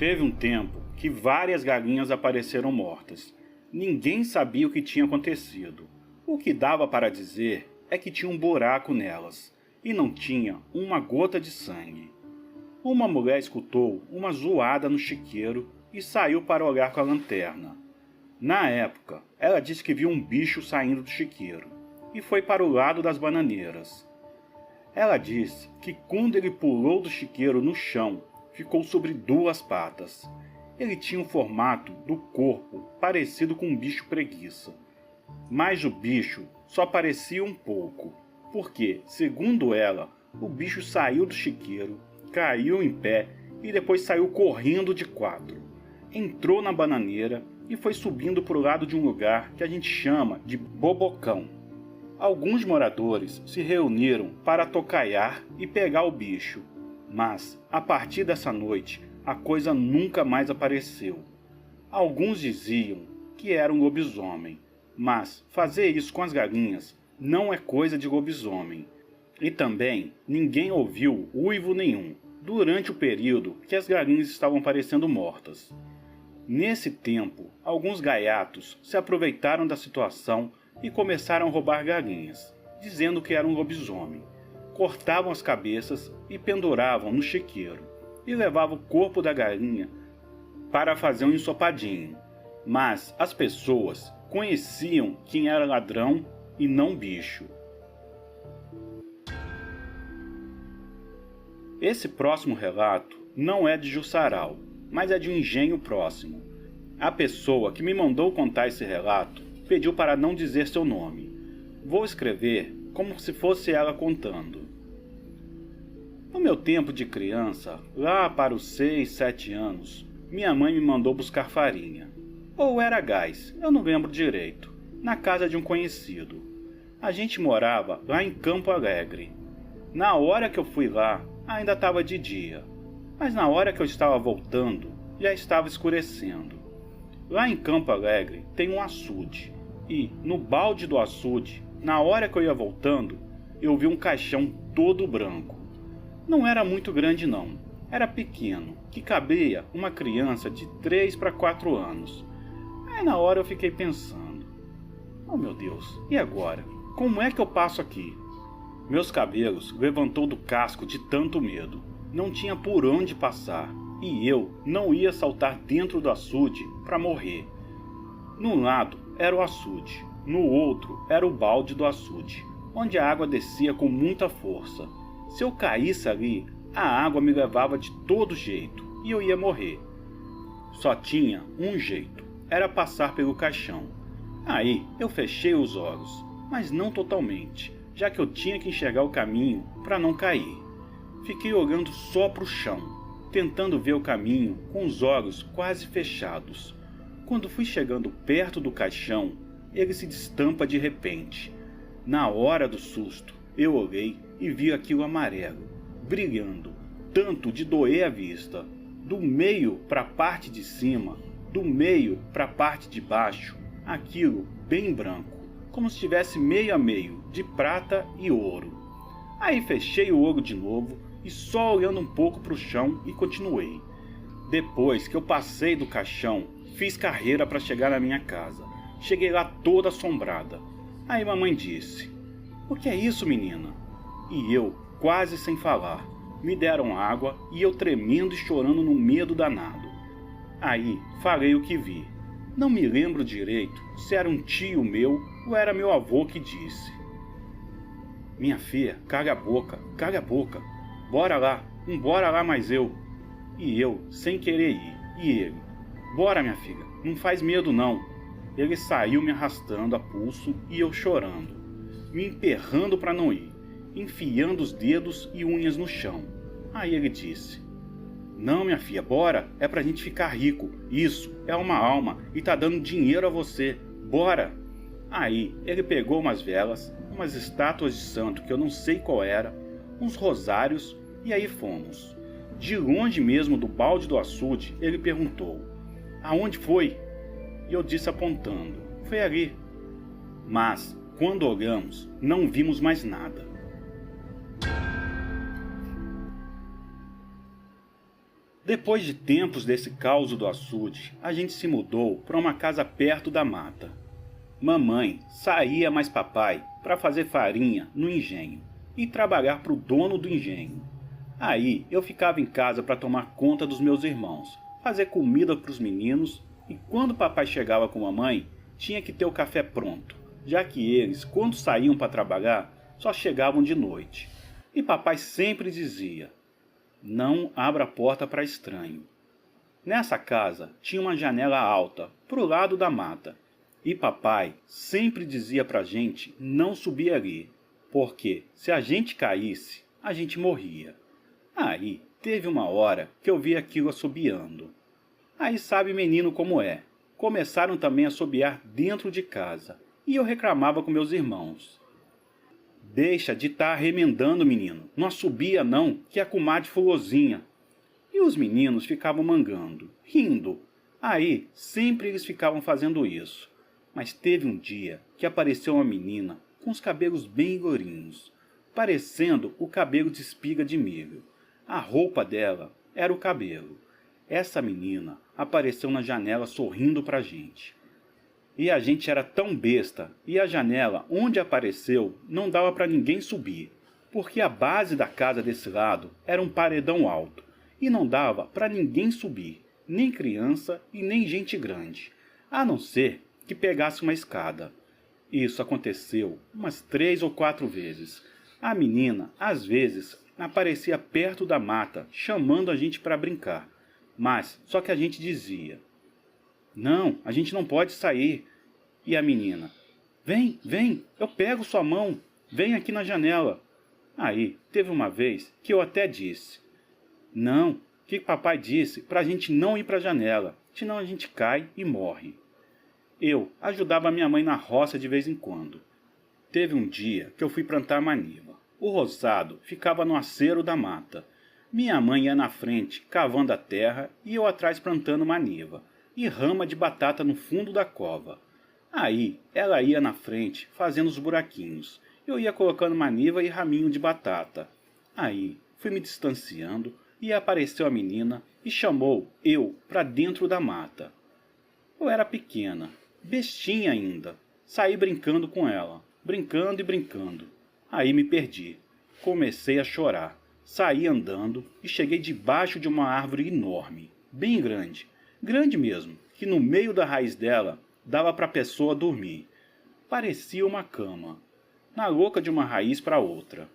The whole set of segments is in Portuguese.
Teve um tempo que várias galinhas apareceram mortas. Ninguém sabia o que tinha acontecido. O que dava para dizer é que tinha um buraco nelas e não tinha uma gota de sangue. Uma mulher escutou uma zoada no chiqueiro e saiu para olhar com a lanterna. Na época, ela disse que viu um bicho saindo do chiqueiro e foi para o lado das bananeiras. Ela disse que quando ele pulou do chiqueiro no chão, ficou sobre duas patas. Ele tinha o formato do corpo parecido com um bicho preguiça. Mas o bicho só parecia um pouco, porque, segundo ela, o bicho saiu do chiqueiro, caiu em pé e depois saiu correndo de quatro. Entrou na bananeira e foi subindo para o lado de um lugar que a gente chama de bobocão. Alguns moradores se reuniram para tocaiar e pegar o bicho, mas, a partir dessa noite, a coisa nunca mais apareceu. Alguns diziam que era um lobisomem, mas fazer isso com as galinhas não é coisa de lobisomem. E também ninguém ouviu uivo nenhum durante o período que as galinhas estavam parecendo mortas. Nesse tempo, alguns gaiatos se aproveitaram da situação e começaram a roubar galinhas, dizendo que era um lobisomem. Cortavam as cabeças e penduravam no chiqueiro, e levavam o corpo da galinha para fazer um ensopadinho. Mas as pessoas conheciam quem era ladrão e não bicho. Esse próximo relato não é de Jussaral, mas é de um engenho próximo. A pessoa que me mandou contar esse relato pediu para não dizer seu nome. Vou escrever como se fosse ela contando. No meu tempo de criança, lá para os 6, 7 anos, minha mãe me mandou buscar farinha. Ou era gás, eu não lembro direito, na casa de um conhecido. A gente morava lá em Campo Alegre. Na hora que eu fui lá, ainda estava de dia, mas na hora que eu estava voltando, já estava escurecendo. Lá em Campo Alegre tem um açude, e no balde do açude, na hora que eu ia voltando, eu vi um caixão todo branco. Não era muito grande não, era pequeno, que cabia uma criança de 3 para 4 anos. Aí na hora eu fiquei pensando, oh meu Deus, e agora? Como é que eu passo aqui? Meus cabelos levantou do casco de tanto medo, não tinha por onde passar, e eu não ia saltar dentro do açude para morrer. Num lado era o açude, no outro era o balde do açude, onde a água descia com muita força. Se eu caísse ali, a água me levava de todo jeito e eu ia morrer. Só tinha um jeito, era passar pelo caixão. Aí eu fechei os olhos, mas não totalmente, já que eu tinha que enxergar o caminho para não cair. Fiquei olhando só para o chão, tentando ver o caminho com os olhos quase fechados. Quando fui chegando perto do caixão, ele se destampa de repente. Na hora do susto, eu olhei e vi aquilo amarelo, brilhando, tanto de doer a vista. Do meio para a parte de cima, do meio para a parte de baixo, aquilo bem branco, como se tivesse meio a meio de prata e ouro. Aí fechei o olho de novo e só olhando um pouco para o chão e continuei. Depois que eu passei do caixão, fiz carreira para chegar na minha casa. Cheguei lá toda assombrada. Aí mamãe disse, o que é isso, menina? E eu, quase sem falar, me deram água e eu tremendo e chorando no medo danado. Aí falei o que vi. Não me lembro direito se era um tio meu ou era meu avô que disse. Minha filha, calha a boca, bora lá mais eu. E eu, sem querer ir, e ele, bora minha filha, não faz medo não. Ele saiu me arrastando a pulso e eu chorando, me emperrando para não ir, enfiando os dedos e unhas no chão. Aí ele disse, não minha filha, bora, é pra gente ficar rico, isso, é uma alma e tá dando dinheiro a você, bora. Aí ele pegou umas velas, umas estátuas de santo que eu não sei qual era, uns rosários e aí fomos. De longe mesmo do balde do açude, ele perguntou, aonde foi? E eu disse apontando, foi ali. Mas, quando olhamos, não vimos mais nada. Depois de tempos desse caos do açude, a gente se mudou para uma casa perto da mata. Mamãe saía mais papai para fazer farinha no engenho e trabalhar para o dono do engenho. Aí eu ficava em casa para tomar conta dos meus irmãos, fazer comida para os meninos, e quando papai chegava com mamãe, tinha que ter o café pronto, já que eles, quando saíam para trabalhar, só chegavam de noite. E papai sempre dizia: não abra a porta para estranho. Nessa casa tinha uma janela alta, pro lado da mata, e papai sempre dizia pra gente não subir ali, porque se a gente caísse, a gente morria. Aí teve uma hora que eu vi aquilo assobiando. Aí sabe menino como é. Começaram também a assobiar dentro de casa, e eu reclamava com meus irmãos. Deixa de estar remendando, menino. Não assobia não, que a comadre fulozinha. E os meninos ficavam mangando, rindo. Aí sempre eles ficavam fazendo isso. Mas teve um dia que apareceu uma menina com os cabelos bem lourinhos, parecendo o cabelo de espiga de milho. A roupa dela era o cabelo. Essa menina apareceu na janela sorrindo pra gente. E a gente era tão besta, e a janela onde apareceu não dava para ninguém subir, porque a base da casa desse lado era um paredão alto, e não dava para ninguém subir, nem criança e nem gente grande, a não ser que pegasse uma escada. Isso aconteceu umas 3 ou 4 vezes. A menina, às vezes, aparecia perto da mata, chamando a gente para brincar, mas só que a gente dizia: não, a gente não pode sair. E a menina: vem, vem, eu pego sua mão, vem aqui na janela. Aí teve uma vez que eu até disse: não, que papai disse pra gente não ir pra janela, senão a gente cai e morre. Eu ajudava minha mãe na roça de vez em quando. Teve um dia que eu fui plantar maniva. O roçado ficava no acero da mata. Minha mãe ia na frente, cavando a terra, e eu atrás plantando maniva e rama de batata no fundo da cova. Aí ela ia na frente, fazendo os buraquinhos. Eu ia colocando maniva e raminho de batata. Aí fui me distanciando e apareceu a menina e chamou eu para dentro da mata. Eu era pequena, bestinha ainda. Saí brincando com ela, brincando e brincando. Aí me perdi. Comecei a chorar. Saí andando e cheguei debaixo de uma árvore enorme, bem grande. Grande mesmo, que no meio da raiz dela dava para a pessoa dormir. Parecia uma cama, na louca de uma raiz para outra.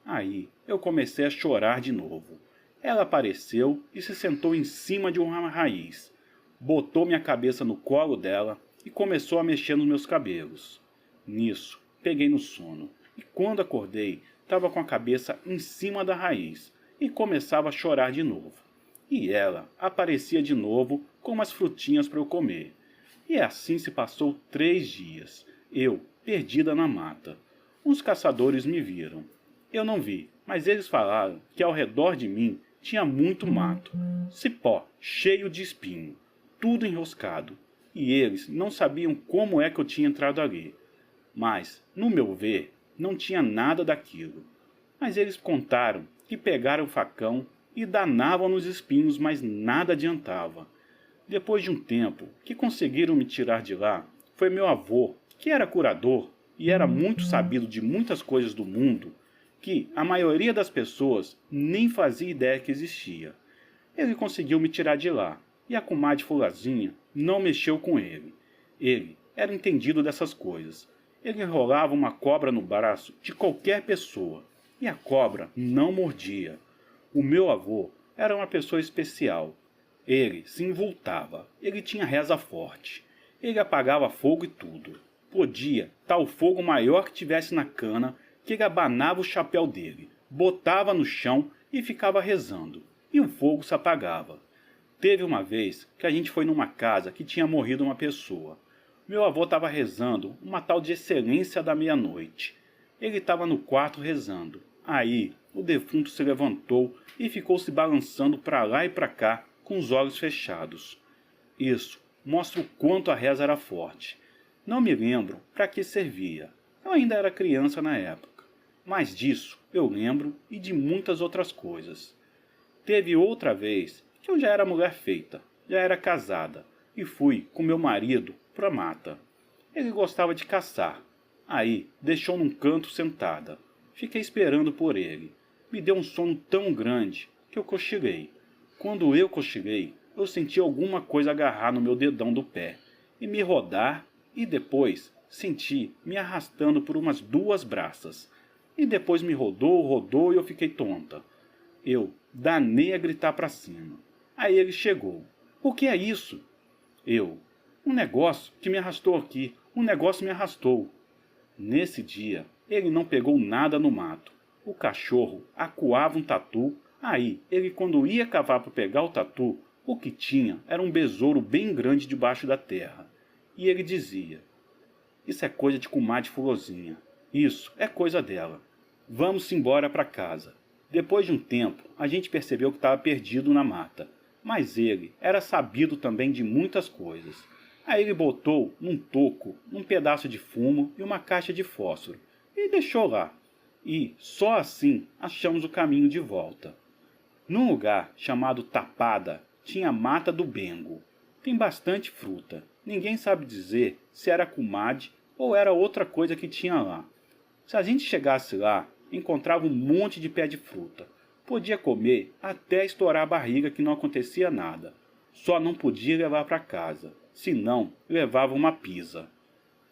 Aí eu comecei a chorar de novo. Ela apareceu e se sentou em cima de uma raiz. Botou minha cabeça no colo dela e começou a mexer nos meus cabelos. Nisso, peguei no sono, e quando acordei, estava com a cabeça em cima da raiz e começava a chorar de novo. E ela aparecia de novo com umas frutinhas para eu comer. E assim se passou 3 dias, eu perdida na mata. Uns caçadores me viram. Eu não vi, mas eles falaram que ao redor de mim tinha muito mato, cipó cheio de espinho, tudo enroscado, e eles não sabiam como é que eu tinha entrado ali. Mas, no meu ver, não tinha nada daquilo. Mas eles contaram que pegaram o facão e danavam nos espinhos, mas nada adiantava. Depois de um tempo que conseguiram me tirar de lá, foi meu avô, que era curador e era muito sabido de muitas coisas do mundo, que a maioria das pessoas nem fazia ideia que existia. Ele conseguiu me tirar de lá, e a comadre Fulazinha não mexeu com ele. Ele era entendido dessas coisas. Ele enrolava uma cobra no braço de qualquer pessoa, e a cobra não mordia. O meu avô era uma pessoa especial. Ele se invultava, ele tinha reza forte, ele apagava fogo e tudo. Podia estar o fogo maior que tivesse na cana, que ele abanava o chapéu dele, botava no chão e ficava rezando, e o fogo se apagava. Teve uma vez que a gente foi numa casa que tinha morrido uma pessoa. Meu avô estava rezando uma tal de excelência da meia-noite. Ele estava no quarto rezando. Aí o defunto se levantou e ficou se balançando para lá e para cá com os olhos fechados. Isso mostra o quanto a reza era forte. Não me lembro para que servia. Eu ainda era criança na época. Mas disso eu lembro e de muitas outras coisas. Teve outra vez que eu já era mulher feita, já era casada, e fui com meu marido pra mata. Ele gostava de caçar. Aí, deixou num canto sentada. Fiquei esperando por ele. Me deu um sono tão grande que eu cochilei. Quando eu cochilei, eu senti alguma coisa agarrar no meu dedão do pé e me rodar, e depois senti me arrastando por umas 2 braças. E depois me rodou e eu fiquei tonta. Eu danei a gritar pra cima. Aí ele chegou. O que é isso? Eu. Um negócio que me arrastou aqui. Um negócio me arrastou. Nesse dia, ele não pegou nada no mato. O cachorro acuava um tatu. Aí, ele quando ia cavar para pegar o tatu, o que tinha era um besouro bem grande debaixo da terra. E ele dizia: isso é coisa de comadre Fulozinha. Isso é coisa dela. Vamos embora para casa. Depois de um tempo, a gente percebeu que estava perdido na mata. Mas ele era sabido também de muitas coisas. Aí ele botou num toco um pedaço de fumo e uma caixa de fósforo e deixou lá. E só assim achamos o caminho de volta. Num lugar chamado Tapada tinha a mata do Bengo. Tem bastante fruta. Ninguém sabe dizer se era comadre ou era outra coisa que tinha lá. Se a gente chegasse lá, encontrava um monte de pé de fruta. Podia comer até estourar a barriga que não acontecia nada. Só não podia levar para casa, senão levava uma pisa.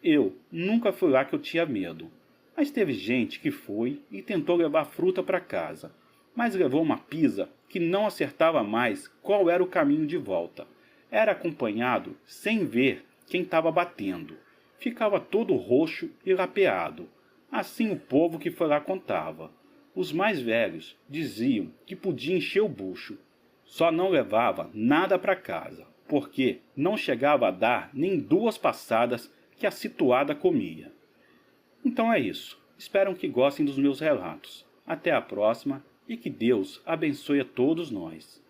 Eu nunca fui lá que eu tinha medo. Mas teve gente que foi e tentou levar fruta para casa, mas levou uma pisa que não acertava mais qual era o caminho de volta. Era acompanhado sem ver quem estava batendo. Ficava todo roxo e lapeado. Assim o povo que foi lá contava. Os mais velhos diziam que podia encher o bucho. Só não levava nada para casa, porque não chegava a dar nem 2 passadas que a situada comia. Então é isso. Espero que gostem dos meus relatos. Até a próxima e que Deus abençoe a todos nós.